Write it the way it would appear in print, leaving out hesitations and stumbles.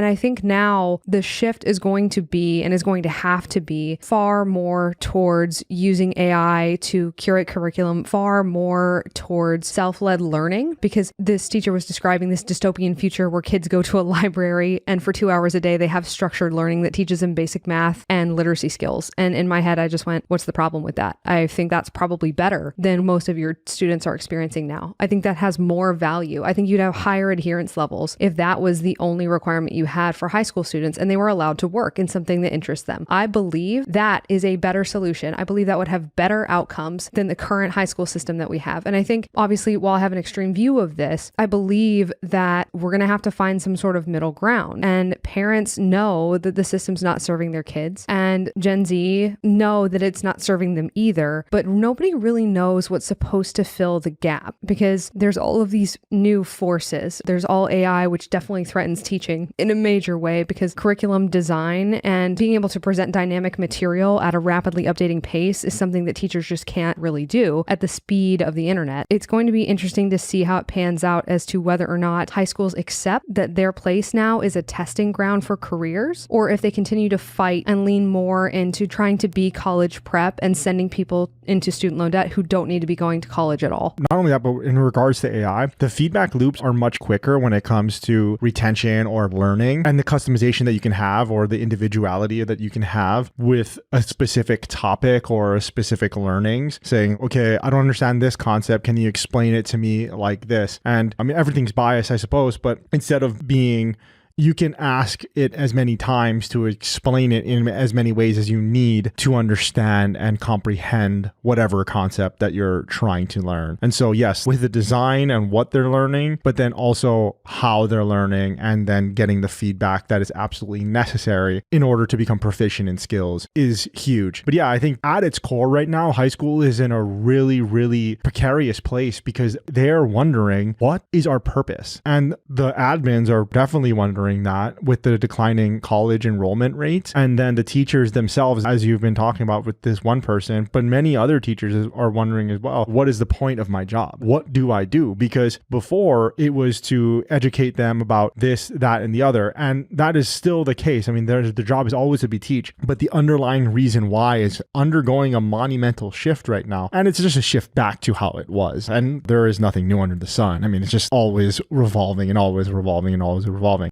And I think now the shift is going to be and is going to have to be far more towards using AI to curate curriculum, far more towards self-led learning, because this teacher was describing this dystopian future where kids go to a library and for 2 hours a day, they have structured learning that teaches them basic math and literacy skills. And in my head, I just went, what's the problem with that? I think that's probably better than most of your students are experiencing now. I think that has more value. I think you'd have higher adherence levels if that was the only requirement you had for high school students and they were allowed to work in something that interests them. I believe that is a better solution. I believe that would have better outcomes than the current high school system that we have. And I think, obviously, while I have an extreme view of this, I believe that we're going to have to find some sort of middle ground. And parents know that the system's not serving their kids, and Gen Z know that it's not serving them either, but nobody really knows what's supposed to fill the gap because there's all of these new forces. There's all AI, which definitely threatens teaching in a major way because curriculum design and being able to present dynamic material at a rapidly updating pace is something that teachers just can't really do at the speed of the internet. It's going to be interesting to see how it pans out as to whether or not high schools accept that their place now is a testing ground for careers, or if they continue to fight and lean more into trying to be college prep and sending people into student loan debt who don't need to be going to college at all. Not only that, but in regards to AI, the feedback loops are much quicker when it comes to retention or learning and the customization that you can have or the individuality that you can have with a specific topic or a specific learnings, saying, okay, I don't understand this concept. Can you explain it to me like this? And I mean, everything's biased, I suppose, but instead of being you can ask it as many times to explain it in as many ways as you need to understand and comprehend whatever concept that you're trying to learn. And so, yes, with the design and what they're learning, but then also how they're learning and then getting the feedback that is absolutely necessary in order to become proficient in skills is huge. But yeah, I think at its core right now, high school is in a really, really precarious place because they're wondering, what is our purpose? And the admins are definitely wondering that with the declining college enrollment rates. And then the teachers themselves, as you've been talking about with this one person, but many other teachers are wondering as well, what is the point of my job? What do I do? Because before it was to educate them about this, that, and the other. And that is still the case. I mean, the job is always to be teach, but the underlying reason why is undergoing a monumental shift right now. And it's just a shift back to how it was. And there is nothing new under the sun. I mean, it's just always revolving and always revolving and always revolving.